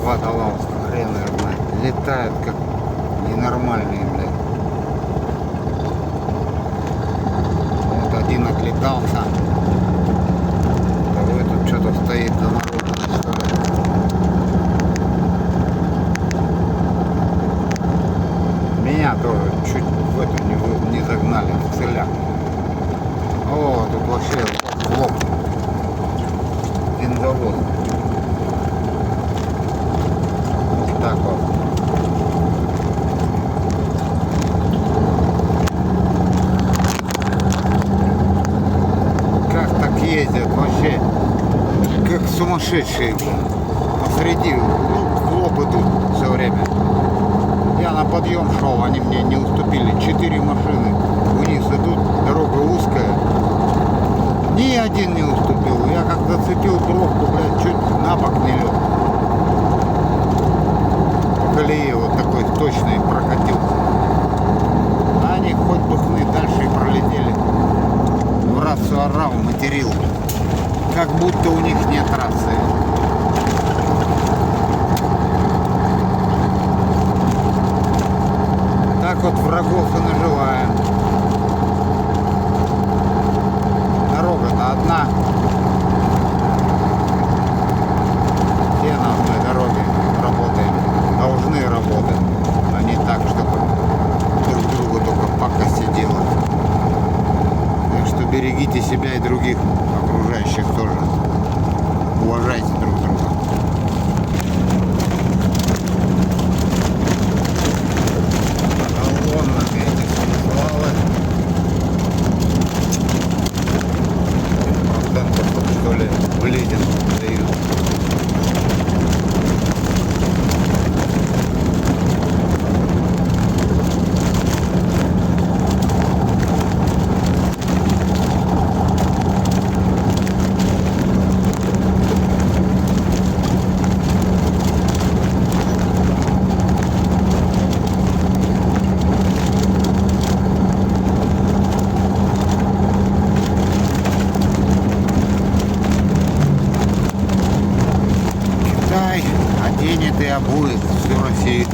водолазка, хрен его знает. Летают как ненормальные, блядь. Вот один отлетался. Второй тут что-то стоит за народом, что ли. Меня тоже чуть в эту не загнали, в целях. О, тут вообще в лоб. Бензовоз. Вот так вот. Как так ездят вообще? Как сумасшедшие. Посреди в лоб идут все время. Я на подъем шел, они мне не уступили. 4 машины вниз идут, дорога узкая. Ни один не уступил. Я как зацепил бровку, блядь, чуть на бок не лег. По колее вот такой точный прокатился. А они хоть бы хны дальше и пролетели. В расу орал, материл. Как будто у них нет расы. Так вот врагов и наживаем. Дорога-то одна. Все на одной дороге работаем. Должны работать. А не так, чтобы друг другу только пакости делать. Так что берегите себя и других окружающих тоже. Уважайте друг друга. Влезем, дают. Оденет и обует всю Россию.